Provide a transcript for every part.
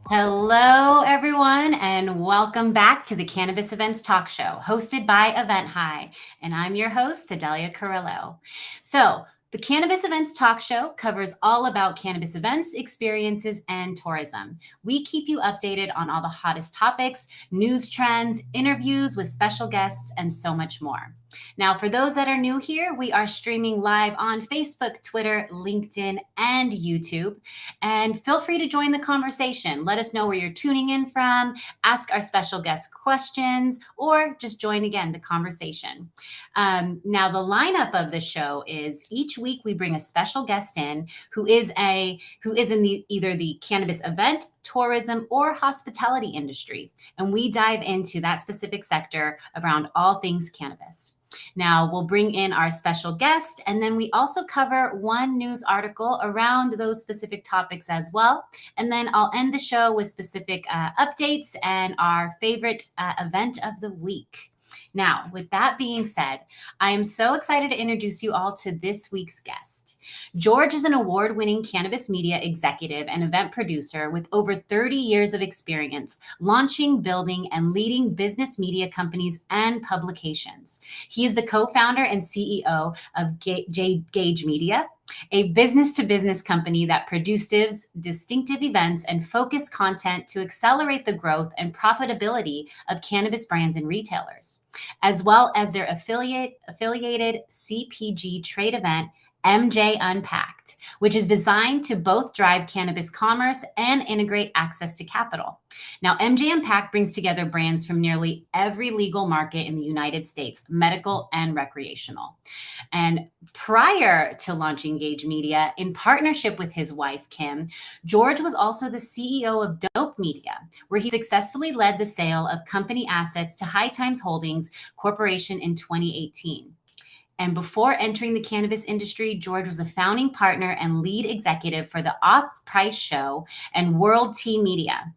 Hello, everyone, and welcome back to the Cannabis Events Talk Show, hosted by eventhi. And I'm your host, Adelia Carrillo. So, the Cannabis Events Talk Show covers all about cannabis events, experiences, and tourism. We keep you updated on all the hottest topics, news trends, interviews with special guests, and so much more. Now, for those that are new here, we are streaming live on Facebook, Twitter, LinkedIn, and YouTube. And feel free to join the conversation. Let us know where you're tuning in from, ask our special guest questions, or just join again the conversation. Now, the lineup of the show is each week we bring a special guest in who is in either the cannabis event, tourism, or hospitality industry. And we dive into that specific sector around all things cannabis. Now, we'll bring in our special guest, and then we also cover one news article around those specific topics as well. And then I'll end the show with specific updates and our favorite event of the week. Now, with that being said, I am so excited to introduce you all to this week's guest. George is an award-winning cannabis media executive and event producer with over 30 years of experience launching, building, and leading business media companies and publications. He is the co-founder and CEO of Jage Media, a business-to-business company that produces distinctive events and focused content to accelerate the growth and profitability of cannabis brands and retailers, as well as their affiliated CPG trade event, MJ Unpacked, which is designed to both drive cannabis commerce and integrate access to capital. Now, MJ Unpacked brings together brands from nearly every legal market in the United States, medical and recreational. And prior to launching Gage Media, in partnership with his wife, Kim, George was also the CEO of Dope Media, where he successfully led the sale of company assets to High Times Holdings Corporation in 2018. And before entering the cannabis industry, George was a founding partner and lead executive for the Off Price Show and World Tea Media.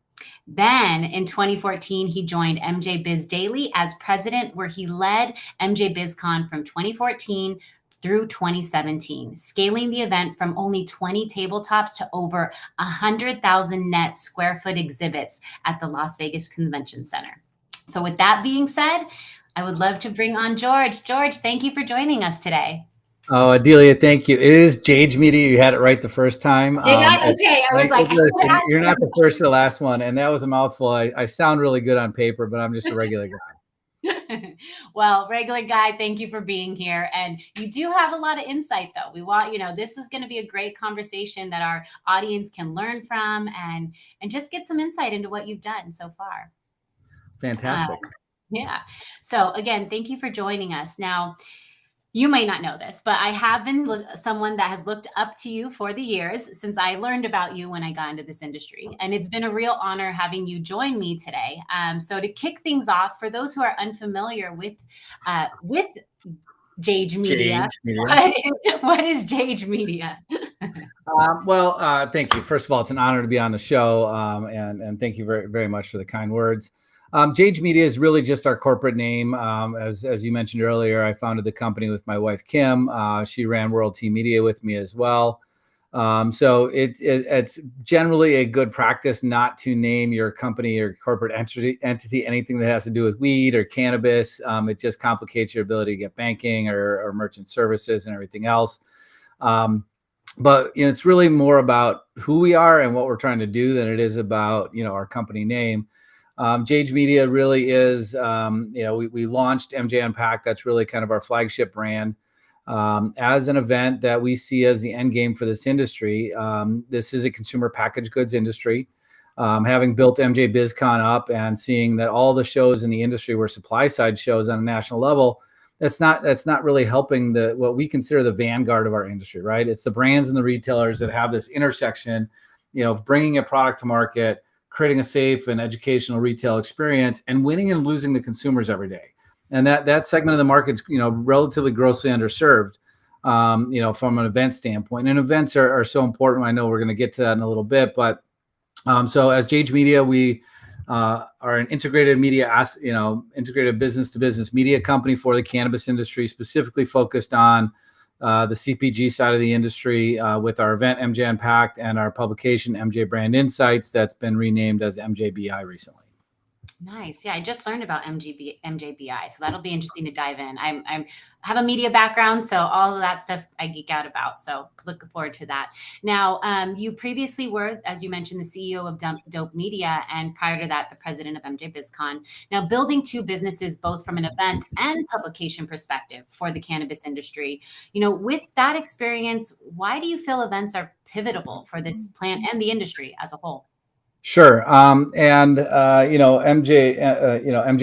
Then in 2014, he joined MJ Biz Daily as president, where he led MJ BizCon from 2014 through 2017, scaling the event from only 20 tabletops to over 100,000 net square foot exhibits at the Las Vegas Convention Center. So with that being said, I would love to bring on George. George, thank you for joining us today. Oh, Adelia, thank you. It is Jage Media. You had it right the first time. Okay, I was like, you're not the first or the last one, and that was a mouthful. I sound really good on paper, but I'm just a regular guy. Well, regular guy, thank you for being here. And you do have a lot of insight, though. We want, this is going to be a great conversation that our audience can learn from and just get some insight into what you've done so far. Fantastic. Yeah. So again, thank you for joining us. Now, you may not know this, but I have been someone that has looked up to you for the years since I learned about you when I got into this industry. And it's been a real honor having you join me today. So to kick things off, for those who are unfamiliar with Jage Media, what is Jage Media? Thank you. First of all, it's an honor to be on the show. And thank you very, very much for the kind words. Jage Media is really just our corporate name. As you mentioned earlier, I founded the company with my wife, Kim. She ran World Tea Media with me as well. So it's generally a good practice not to name your company or corporate entity anything that has to do with weed or cannabis. It just complicates your ability to get banking or merchant services and everything else. But it's really more about who we are and what we're trying to do than it is about our company name. Jage Media really is, we launched MJ Unpacked. That's really kind of our flagship brand as an event that we see as the end game for this industry. This is a consumer packaged goods industry. Having built MJ BizCon up and seeing that all the shows in the industry were supply side shows on a national level, that's not really helping what we consider the vanguard of our industry, right? It's the brands and the retailers that have this intersection, of bringing a product to market, creating a safe and educational retail experience, and winning and losing the consumers every day. And that segment of the market's, relatively grossly underserved, from an event standpoint. And events are so important. I know we're going to get to that in a little bit, but so as Jage Media, we are an integrated business to business media company for the cannabis industry, specifically focused on the CPG side of the industry with our event MJ Unpacked and our publication MJ Brand Insights that's been renamed as MJBI recently. Nice. Yeah, I just learned about MJBI, so that'll be interesting to dive in. I have a media background, so all of that stuff I geek out about. So looking forward to that. Now, you previously were, as you mentioned, the CEO of Dope Media, and prior to that, the president of MJ BizCon. Now, building two businesses, both from an event and publication perspective for the cannabis industry. With that experience, why do you feel events are pivotal for this plant and the industry as a whole? Sure. MJ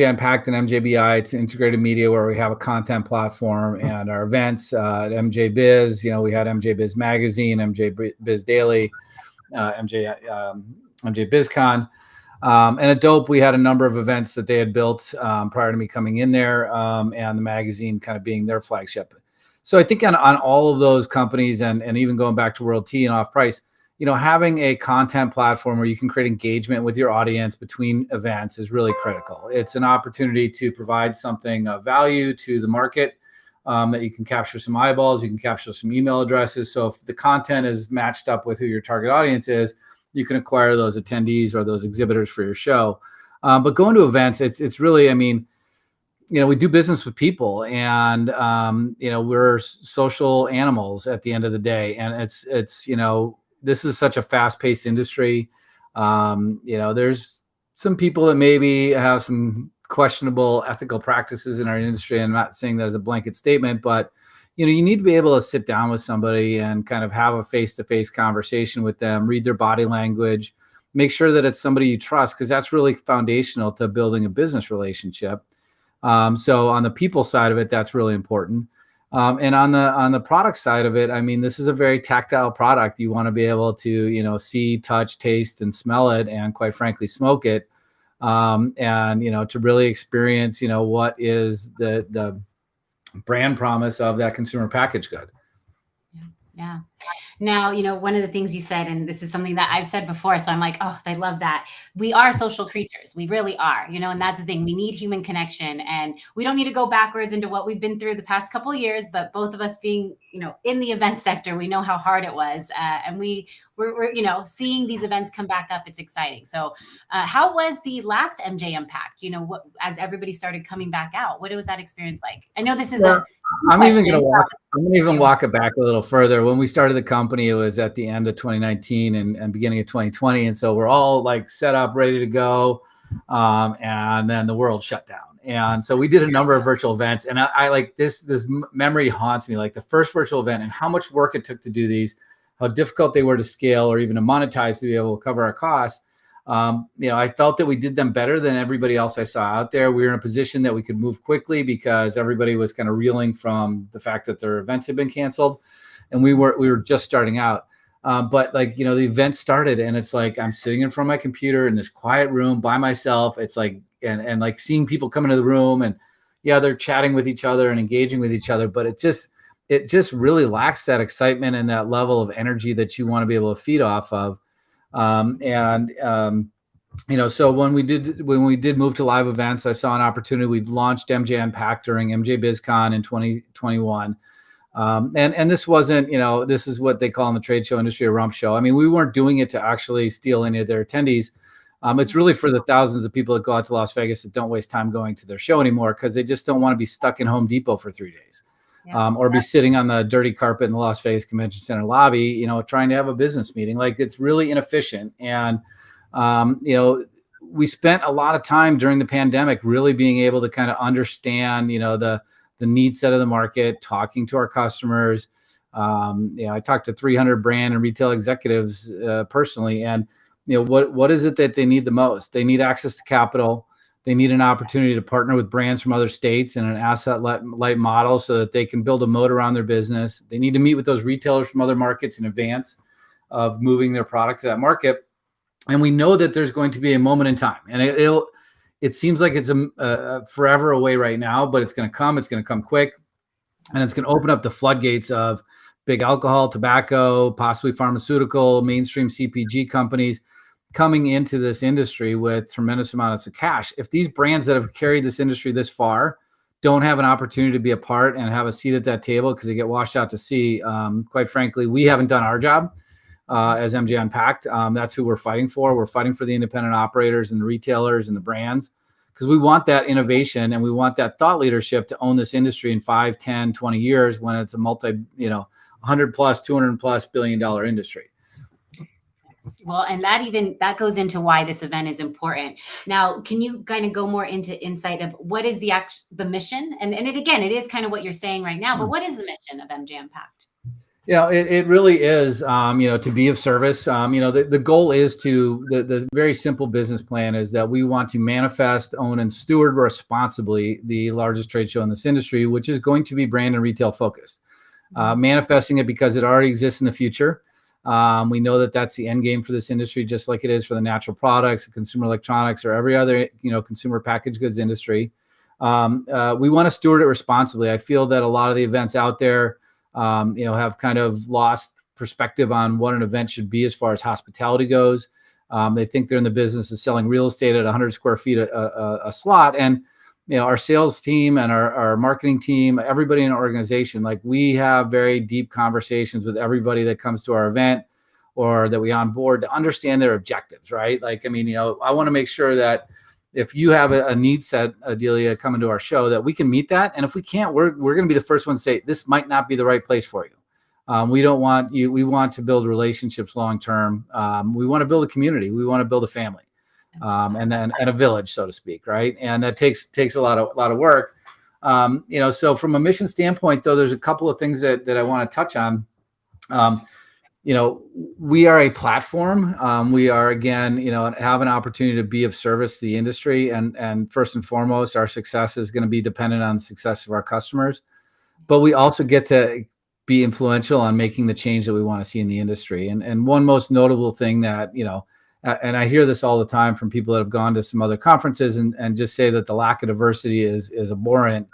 Unpacked and MJBI, it's integrated media where we have a content platform, and our events at MJ Biz, we had MJ Biz Magazine, MJ Biz Daily, MJ BizCon. And at Dope, we had a number of events that they had built prior to me coming in there, and the magazine kind of being their flagship. So I think on all of those companies, and even going back to World Tea and Off Price, having a content platform where you can create engagement with your audience between events is really critical. It's an opportunity to provide something of value to the market, that you can capture some eyeballs, you can capture some email addresses. So if the content is matched up with who your target audience is, you can acquire those attendees or those exhibitors for your show. But going to events, it's really, we do business with people, and we're social animals at the end of the day, and it's this is such a fast-paced industry. There's some people that maybe have some questionable ethical practices in our industry. I'm not saying that as a blanket statement, but you need to be able to sit down with somebody and kind of have a face-to-face conversation with them, read their body language, make sure that it's somebody you trust, because that's really foundational to building a business relationship. So on the people side of it, that's really important. And on the product side of it, this is a very tactile product. You want to be able to, see, touch, taste, and smell it, and quite frankly, smoke it. And, to really experience, what is the brand promise of that consumer packaged good. Yeah. Now, one of the things you said, and this is something that I've said before, so I'm like, oh, I love that. We are social creatures. We really are, and that's the thing. We need human connection, and we don't need to go backwards into what we've been through the past couple of years, but both of us being, in the event sector, we know how hard it was. And we're seeing these events come back up. It's exciting. So how was the last MJ Unpacked, as everybody started coming back out? What was that experience like? I know this is I'm even going to walk it back a little further. When we started the company, it was at the end of 2019 and beginning of 2020. And so we're all like set up, ready to go. And then the world shut down. And so we did a number of virtual events, and I like this memory haunts me, like the first virtual event and how much work it took to do these, how difficult they were to scale or even to monetize to be able to cover our costs. I felt that we did them better than everybody else I saw out there. We were in a position that we could move quickly because everybody was kind of reeling from the fact that their events had been canceled, and we were just starting out. But the event started, and it's like I'm sitting in front of my computer in this quiet room by myself. It's like and like seeing people come into the room, and they're chatting with each other and engaging with each other, but it just really lacks that excitement and that level of energy that you want to be able to feed off of. So when we did move to live events, I saw an opportunity. We launched MJ Unpacked during MJ BizCon in 2021. And this wasn't, this is what they call in the trade show industry a rump show. We weren't doing it to actually steal any of their attendees. It's really for the thousands of people that go out to Las Vegas that don't waste time going to their show anymore because they just don't want to be stuck in Home Depot for 3 days. Or be sitting on the dirty carpet in the Las Vegas Convention Center lobby, trying to have a business meeting. Like, it's really inefficient. And, we spent a lot of time during the pandemic really being able to kind of understand, the need set of the market, talking to our customers. I talked to 300 brand and retail executives personally, and what is it that they need the most? They need access to capital. They need an opportunity to partner with brands from other states in an asset light model so that they can build a moat around their business. They need to meet with those retailers from other markets in advance of moving their product to that market. And we know that there's going to be a moment in time, and it seems like it's a forever away right now, but it's going to come. It's going to come quick, and it's going to open up the floodgates of big alcohol, tobacco, possibly pharmaceutical, mainstream CPG companies coming into this industry with tremendous amounts of cash. If these brands that have carried this industry this far don't have an opportunity to be a part and have a seat at that table because they get washed out to sea, quite frankly, we haven't done our job. As MJ Unpacked, that's who we're fighting for. We're fighting for the independent operators and the retailers and the brands, because we want that innovation and we want that thought leadership to own this industry in 5, 10, 20 years when it's a multi, 100 plus, 200 plus $100+ billion industry. Well, and that goes into why this event is important. Now, can you kind of go more into insight of what is the mission? And it is kind of what you're saying right now, but what is the mission of MJ Unpacked? It really is, to be of service. The goal is the very simple business plan is that we want to manifest, own, and steward responsibly the largest trade show in this industry, which is going to be brand and retail focused. Manifesting it because it already exists in the future. We know that that's the end game for this industry, just like it is for the natural products, consumer electronics, or every other, consumer packaged goods industry. We want to steward it responsibly. I feel that a lot of the events out there, have kind of lost perspective on what an event should be as far as hospitality goes. They think they're in the business of selling real estate at 100 square feet a slot. And, our sales team and our marketing team, everybody in our organization, like we have very deep conversations with everybody that comes to our event or that we onboard to understand their objectives, right? I want to make sure that if you have a need set, Adelia, coming to our show, that we can meet that. And if we can't, we're going to be the first one to say, this might not be the right place for you. We don't want you. We want to build relationships long-term. We want to build a community. We want to build a family, and a village, so to speak. Right. And that takes a lot of work. So from a mission standpoint, though, there's a couple of things that I want to touch on. We are a platform. We are, again, have an opportunity to be of service to the industry. And first and foremost, our success is going to be dependent on the success of our customers. But we also get to be influential on making the change that we want to see in the industry. And one most notable thing that, and I hear this all the time from people that have gone to some other conferences and just say that the lack of diversity is abhorrent.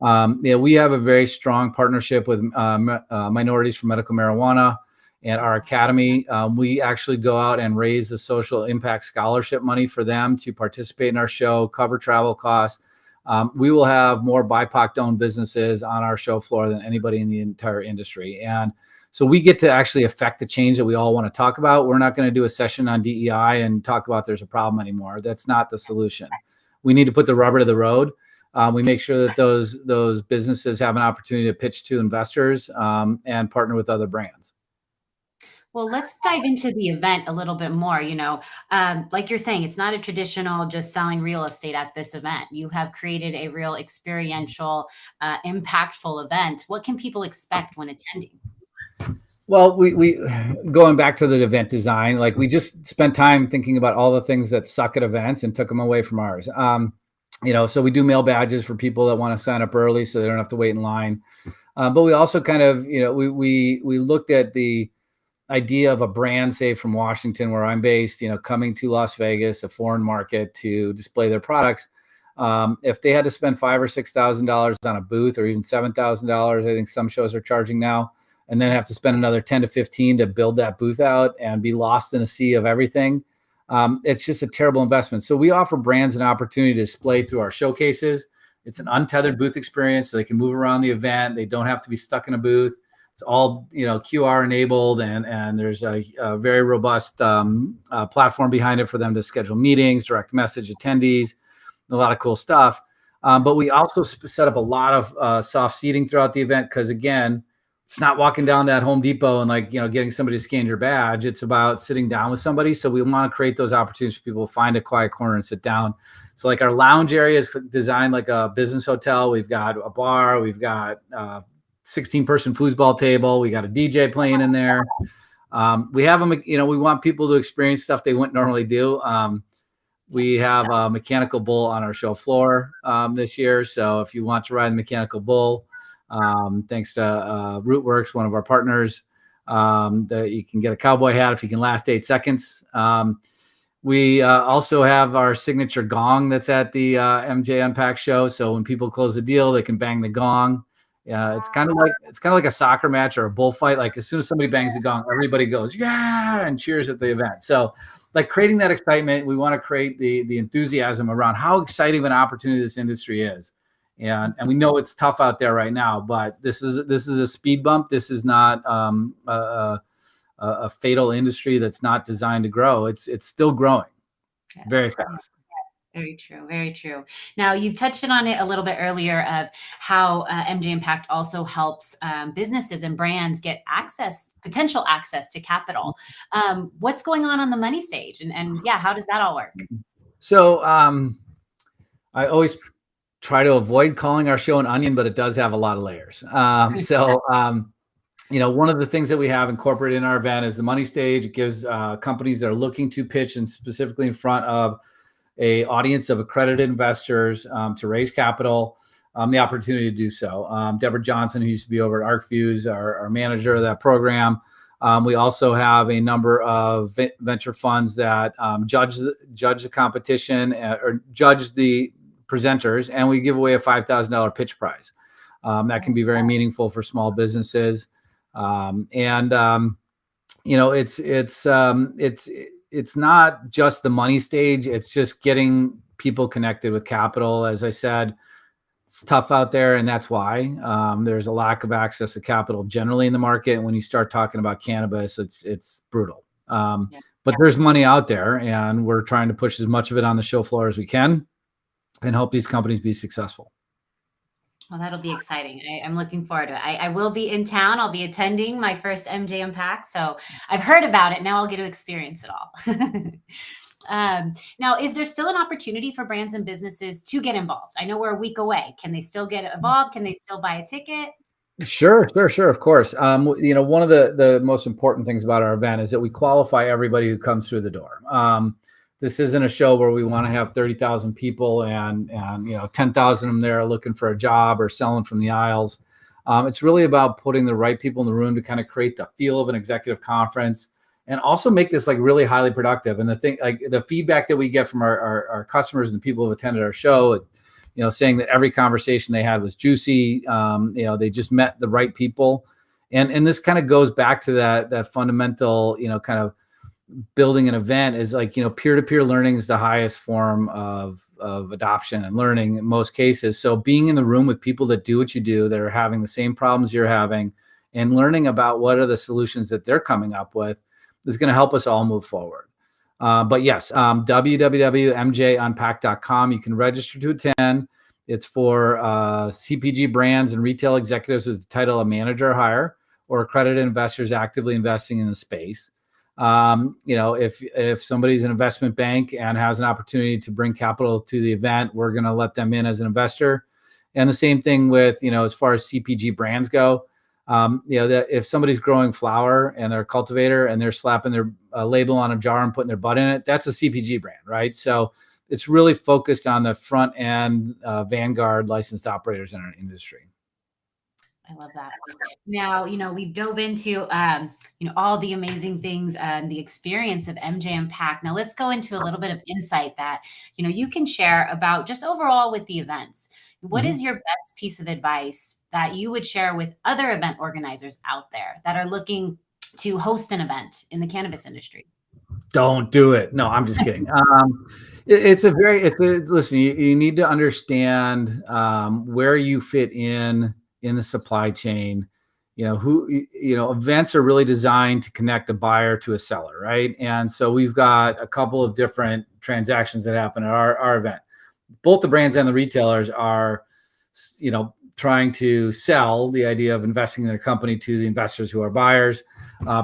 We have a very strong partnership with Minorities for Medical Marijuana. And our academy, we actually go out and raise the social impact scholarship money for them to participate in our show, cover travel costs. We will have more BIPOC-owned businesses on our show floor than anybody in the entire industry. And so we get to actually affect the change that we all want to talk about. We're not going to do a session on DEI and talk about there's a problem anymore. That's not the solution. We need to put the rubber to the road. We make sure that those businesses have an opportunity to pitch to investors and partner with other brands. Well, let's dive into the event a little bit more. Like you're saying, it's not a traditional just selling real estate at this event. You have created a real experiential, impactful event. What can people expect when attending? Well, we going back to the event design, like we just spent time thinking about all the things that suck at events and took them away from ours. So we do mail badges for people that want to sign up early so they don't have to wait in line. But we also kind of, we looked at the idea of a brand, say from Washington, where I'm based, coming to Las Vegas, a foreign market, to display their products. If they had to spend $5,000 or $6,000 on a booth, or even $7,000, I think some shows are charging now, and then have to spend another 10 to 15 to build that booth out and be lost in a sea of everything, it's just a terrible investment. So we offer brands an opportunity to display through our showcases. It's an untethered booth experience, so they can move around the event. They don't have to be stuck in a booth. It's all, QR enabled, and there's a very robust platform behind it for them to schedule meetings, direct message attendees, a lot of cool stuff. But we also set up a lot of soft seating throughout the event because, again, it's not walking down that Home Depot and like, getting somebody to scan your badge. It's about sitting down with somebody. So we want to create those opportunities for people to find a quiet corner and sit down. So like our lounge area is designed like a business hotel. We've got a bar, we've got 16-person foosball table. We got a DJ playing in there. We have them, we want people to experience stuff they wouldn't normally do. We have a mechanical bull on our show floor this year. So if you want to ride the mechanical bull, thanks to Rootworks, one of our partners, that you can get a cowboy hat if you can last 8 seconds. We also have our signature gong that's at the MJ Unpacked show. So when people close the deal, they can bang the gong. It's kind of like a soccer match or a bullfight. Like as soon as somebody bangs the gong, everybody goes, yeah, and cheers at the event. So like creating that excitement, we want to create the enthusiasm around how exciting of an opportunity this industry is. And we know it's tough out there right now, but this is a speed bump. This is not a fatal industry that's not designed to grow. It's still growing very fast. Very true. Very true. Now, you touched on it a little bit earlier of how MJ Impact also helps businesses and brands get potential access to capital. What's going on the money stage? And yeah, how does that all work? So I always try to avoid calling our show an onion, but it does have a lot of layers. One of the things that we have incorporated in our event is the money stage. It gives companies that are looking to pitch and specifically in front of a audience of accredited investors to raise capital, the opportunity to do so. Deborah Johnson, who used to be over at ArcViews, our manager of that program. We also have a number of venture funds that judge the competition or judge the presenters, and we give away a $5,000 pitch prize. That can be very meaningful for small businesses. It's not just the money stage. It's just getting people connected with capital. As I said, it's tough out there, and that's why there's a lack of access to capital generally in the market. And when you start talking about cannabis, it's brutal. But there's money out there, and we're trying to push as much of it on the show floor as we can and help these companies be successful. Well, that'll be exciting. I'm looking forward to it. I will be in town. I'll be attending my first MJ Impact. So I've heard about it. Now I'll get to experience it all. Now, is there still an opportunity for brands and businesses to get involved? I know we're a week away. Can they still get involved? Can they still buy a ticket? Sure. Of course. One of the most important things about our event is that we qualify everybody who comes through the door. This isn't a show where we want to have 30,000 people and 10,000 of them there looking for a job or selling from the aisles. It's really about putting the right people in the room to kind of create the feel of an executive conference and also make this like really highly productive. And the feedback that we get from our customers and the people who have attended our show, saying that every conversation they had was juicy. They just met the right people. And this kind of goes back to that fundamental, kind of building an event is like, peer-to-peer learning is the highest form of adoption and learning in most cases. So being in the room with people that do what you do, that are having the same problems you're having and learning about what are the solutions that they're coming up with is going to help us all move forward. But yes, www.mjunpacked.com. You can register to attend. It's for CPG brands and retail executives with the title of manager or higher or accredited investors actively investing in the space. If somebody's an investment bank and has an opportunity to bring capital to the event, we're going to let them in as an investor. And the same thing with, as far as CPG brands go, that if somebody's growing flower and they're a cultivator and they're slapping their label on a jar and putting their butt in it, that's a CPG brand, right? So it's really focused on the front end vanguard licensed operators in our industry. I love that. Now, we dove into, all the amazing things and the experience of MJ Impact. Now let's go into a little bit of insight that, you can share about just overall with the events. What is your best piece of advice that you would share with other event organizers out there that are looking to host an event in the cannabis industry? Don't do it. No, I'm just kidding. Listen, you need to understand where you fit in the supply chain. Events are really designed to connect the buyer to a seller, right? And so we've got a couple of different transactions that happen at our event. Both the brands and the retailers are trying to sell the idea of investing in their company to the investors who are buyers.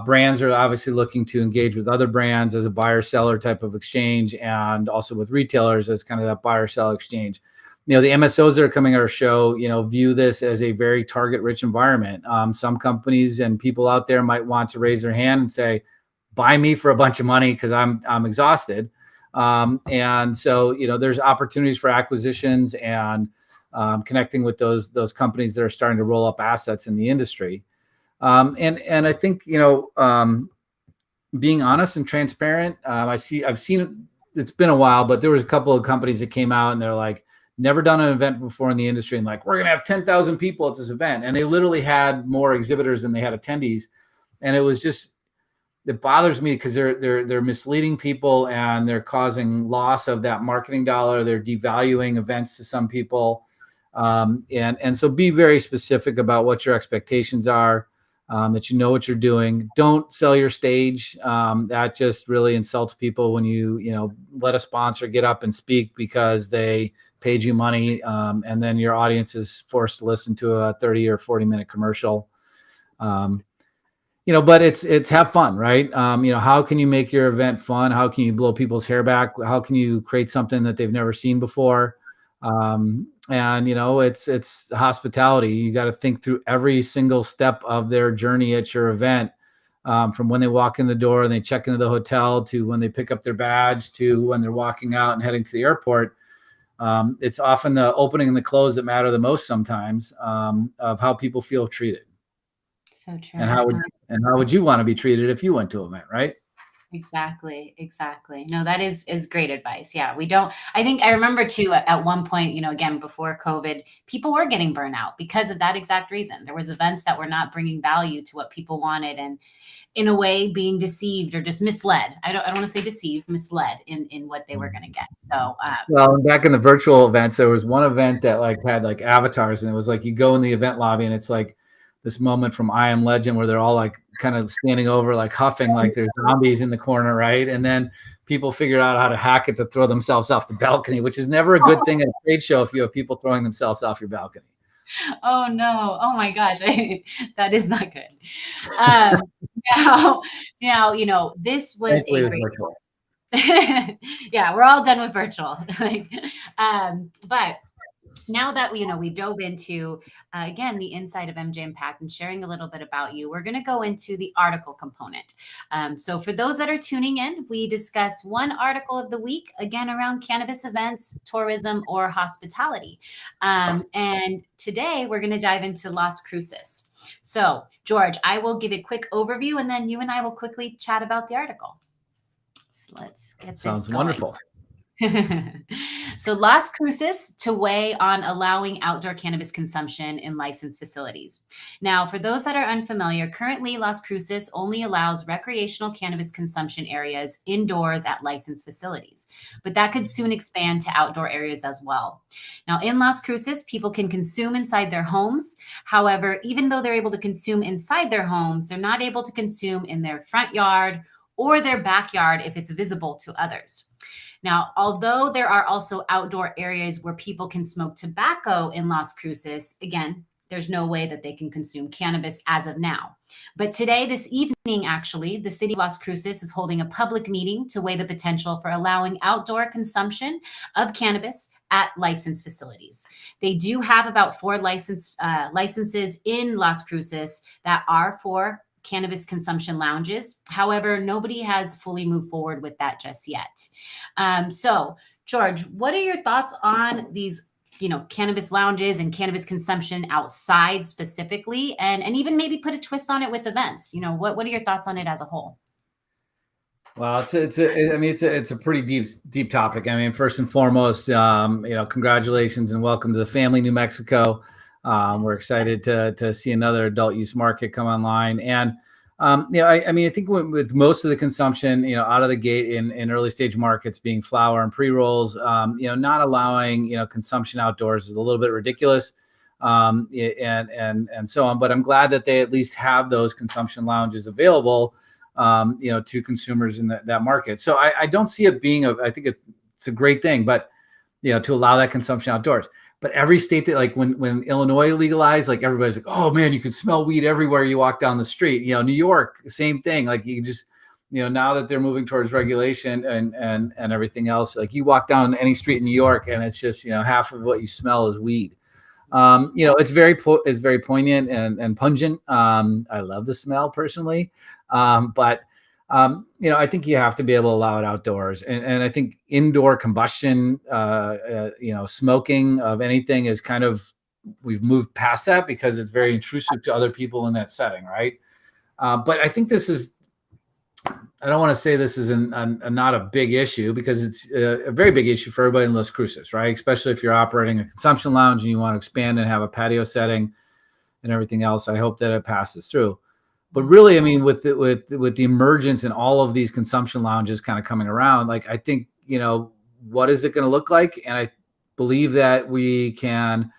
Brands are obviously looking to engage with other brands as a buyer-seller type of exchange, and also with retailers as kind of that buyer-seller exchange. The MSOs that are coming to our show, view this as a very target-rich environment. Some companies and people out there might want to raise their hand and say, buy me for a bunch of money because I'm exhausted. And so, there's opportunities for acquisitions and connecting with those companies that are starting to roll up assets in the industry. And I think, being honest and transparent, I've seen it's been a while, but there was a couple of companies that came out and they're like, never done an event before in the industry, and like, we're going to have 10,000 people at this event. And they literally had more exhibitors than they had attendees. And it bothers me because they're misleading people and they're causing loss of that marketing dollar. They're devaluing events to some people. And so be very specific about what your expectations are, that you know what you're doing. Don't sell your stage. That just really insults people when you let a sponsor get up and speak because they paid you money, and then your audience is forced to listen to a 30 or 40-minute commercial. But it's have fun, right? How can you make your event fun? How can you blow people's hair back? How can you create something that they've never seen before? It's hospitality. You got to think through every single step of their journey at your event, from when they walk in the door and they check into the hotel to when they pick up their badge to when they're walking out and heading to the airport. It's often the opening and the close that matter the most sometimes, of how people feel treated. So true. And how would you want to be treated if you went to an event, right? Exactly. No, that is great advice. Yeah, I think I remember too, at one point, again, before COVID, people were getting burnt out because of that exact reason. There was events that were not bringing value to what people wanted, and in a way being deceived or just misled. I don't want to say deceived, misled in what they were going to get. So, well, back in the virtual events, there was one event that had avatars, and it was like, you go in the event lobby and it's like this moment from I Am Legend where they're all kind of standing over, huffing, like there's zombies in the corner, right? And then people figured out how to hack it to throw themselves off the balcony, which is never a good thing at a trade show if you have people throwing themselves off your balcony. Oh no! Oh my gosh, that is not good. Now, this was a great. Virtual. Yeah, we're all done with virtual. But now that we dove into again the inside of MJ Unpacked and sharing a little bit about you, we're going to go into the article component. So for those that are tuning in, we discuss one article of the week, again around cannabis events, tourism, or hospitality. And today we're going to dive into Las Cruces. So George, I will give a quick overview, and then you and I will quickly chat about the article. So let's get this Sounds going. wonderful. So Las Cruces to weigh on allowing outdoor cannabis consumption in licensed facilities. Now, for those that are unfamiliar, currently Las Cruces only allows recreational cannabis consumption areas indoors at licensed facilities, but that could soon expand to outdoor areas as well. Now, in Las Cruces, people can consume inside their homes. However, even though they're able to consume inside their homes, they're not able to consume in their front yard or their backyard if it's visible to others. Now, although there are also outdoor areas where people can smoke tobacco in Las Cruces, again, there's no way that they can consume cannabis as of now. But today, this evening, actually, the city of Las Cruces is holding a public meeting to weigh the potential for allowing outdoor consumption of cannabis at licensed facilities. They do have about 4 licenses in Las Cruces that are for cannabis consumption lounges. However, nobody has fully moved forward with that just yet. So, George, what are your thoughts on these, cannabis lounges and cannabis consumption outside specifically, and even maybe put a twist on it with events? What are your thoughts on it as a whole? Well, it's a pretty deep topic. I mean, first and foremost, congratulations and welcome to the family, New Mexico. We're excited to see another adult use market come online. And, I think with most of the consumption, out of the gate in early stage markets being flower and pre-rolls, not allowing, consumption outdoors is a little bit ridiculous, and so on. But I'm glad that they at least have those consumption lounges available, to consumers in that market. So I don't see it being I think it's a great thing, but, to allow that consumption outdoors. But every state that, like when Illinois legalized, like everybody's like, oh man, you can smell weed everywhere you walk down the street. New York, same thing. Like you just, now that they're moving towards regulation and everything else, like you walk down any street in New York and it's just, half of what you smell is weed. It's very poignant and pungent. I love the smell personally. But I think you have to be able to allow it outdoors, and I think indoor combustion, smoking of anything is kind of, we've moved past that because it's very intrusive to other people in that setting, right? But I think I don't want to say this is not a big issue, because it's a very big issue for everybody in Las Cruces, right? Especially if you're operating a consumption lounge and you want to expand and have a patio setting and everything else. I hope that it passes through. But really, I mean, with the emergence and all of these consumption lounges kind of coming around, like, I think, what is it going to look like? And I believe that we can,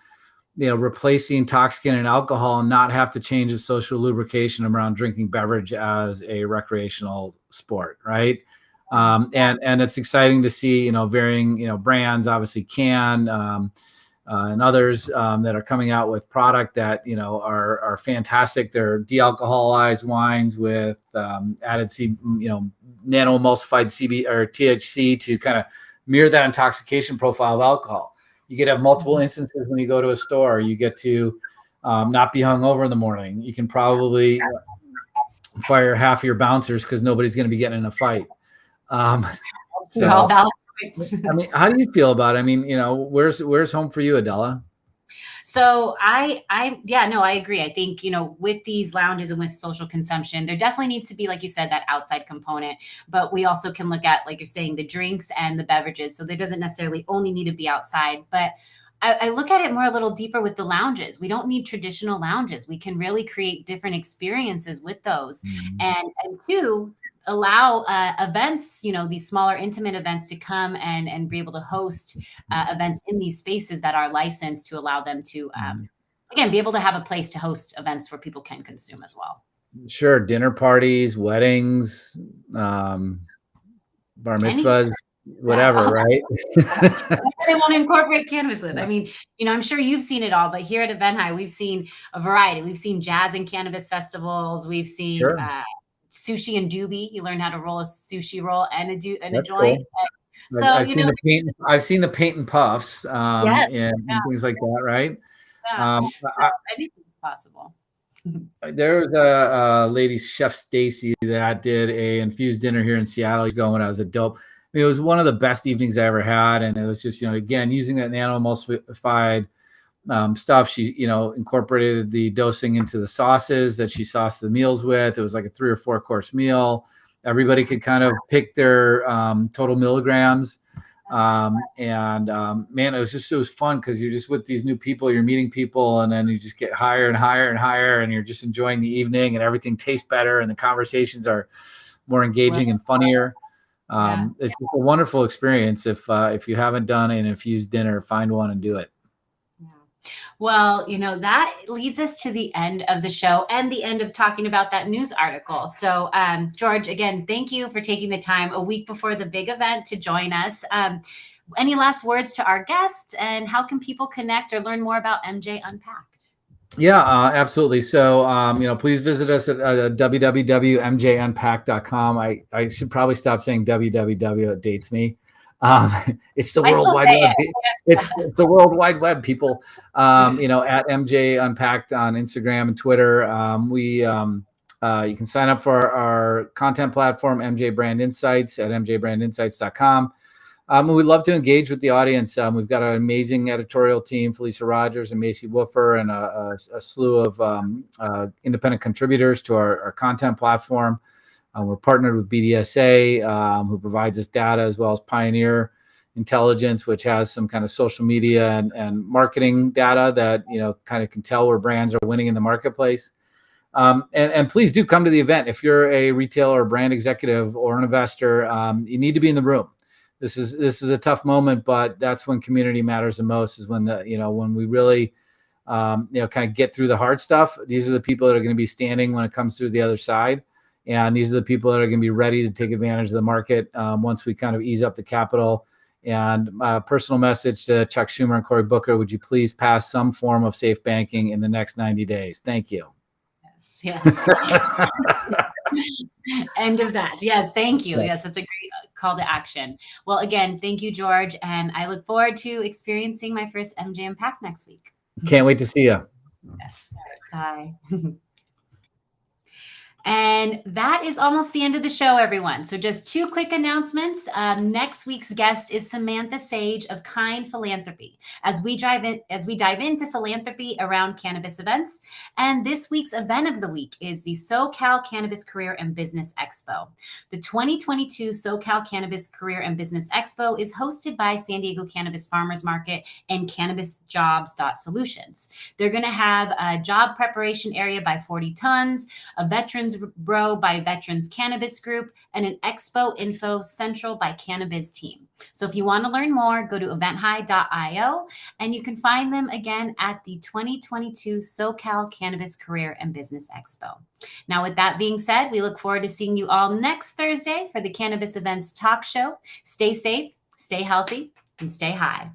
replace the intoxicant and alcohol and not have to change the social lubrication around drinking beverage as a recreational sport, right? And it's exciting to see, varying, brands, obviously and others that are coming out with product that are fantastic. They're de-alcoholized wines with added nano emulsified CB or THC to kind of mirror that intoxication profile of alcohol. You could have multiple instances when you go to a store. You get to not be hungover in the morning. You can probably fire half of your bouncers because nobody's going to be getting in a fight. I mean, how do you feel about it? I mean, where's home for you, Adela? So I agree. I think, with these lounges and with social consumption, there definitely needs to be, like you said, that outside component, but we also can look at, like you're saying, the drinks and the beverages. So there doesn't necessarily only need to be outside, but I look at it more a little deeper with the lounges. We don't need traditional lounges. We can really create different experiences with those. And two, allow events, these smaller intimate events to come and be able to host events in these spaces that are licensed to allow them to, again, be able to have a place to host events where people can consume as well. Sure. Dinner parties, weddings, bar mitzvahs, whatever, right? They want to incorporate cannabis with. I mean, I'm sure you've seen it all, but here at Event High, we've seen a variety. We've seen jazz and cannabis festivals. We've seen sushi and doobie. You learn how to roll a sushi roll and a joint. Cool. So I've seen the paint and puffs and things like that, right? Yeah. I think it's possible. There was a lady, Chef Stacy, that did a infused dinner here in Seattle when I was a dope. I mean, it was one of the best evenings I ever had, and it was just, again, using that nano emulsified stuff. She, incorporated the dosing into the sauces that she sauced the meals with. It was like a 3 or 4 course meal. Everybody could kind of pick their total milligrams. Man, it was fun because you're just with these new people, you're meeting people, and then you just get higher and higher and higher, and you're just enjoying the evening, and everything tastes better, and the conversations are more engaging and funnier. It's just a wonderful experience. If you haven't done an infused dinner, find one and do it. Well, that leads us to the end of the show and the end of talking about that news article. So, George, again, thank you for taking the time a week before the big event to join us. Any last words to our guests, and how can people connect or learn more about MJ Unpacked? Yeah, absolutely. So, please visit us at www.mjunpacked.com. I should probably stop saying www. It dates me. It's the World Wide Web. It's the World Wide Web, people. At MJ Unpacked on Instagram and Twitter. You can sign up for our content platform, MJ Brand Insights, at mjbrandinsights.com. We'd love to engage with the audience. We've got an amazing editorial team, Felicia Rogers and Macy Woofer, and a slew of independent contributors to our content platform. We're partnered with BDSA, who provides us data, as well as Pioneer Intelligence, which has some kind of social media and marketing data that, kind of can tell where brands are winning in the marketplace. And please do come to the event. If you're a retailer or brand executive or an investor, you need to be in the room. This is a tough moment, but that's when community matters the most, is when when we really, kind of get through the hard stuff. These are the people that are going to be standing when it comes through the other side. And these are the people that are going to be ready to take advantage of the market once we kind of ease up the capital And a personal message to Chuck Schumer and Cory Booker, would you please pass some form of safe banking in the next 90 days? Thank you. Yes. End of that. Yes. Thank you. Yeah. Yes. That's a great call to action. Well, again, thank you, George. And I look forward to experiencing my first MJ Unpacked next week. Can't wait to see you. Yes. Bye. And that is almost the end of the show, everyone. So just two quick announcements. Next week's guest is Samantha Sage of Kind Philanthropy, as we dive into philanthropy around cannabis events. And this week's event of the week is the SoCal Cannabis Career and Business Expo. The 2022 SoCal Cannabis Career and Business Expo is hosted by San Diego Cannabis Farmers Market and CannabisJobs.Solutions. They're going to have a job preparation area by 40 tons, a veterans row by Veterans Cannabis Group, and an expo info central by Cannabis Team. So if you want to learn more, go to eventhi.io, and you can find them again at the 2022 SoCal Cannabis Career and Business Expo. Now, with that being said, we look forward to seeing you all next Thursday for the Cannabis Events Talk Show. Stay safe, stay healthy, and stay high.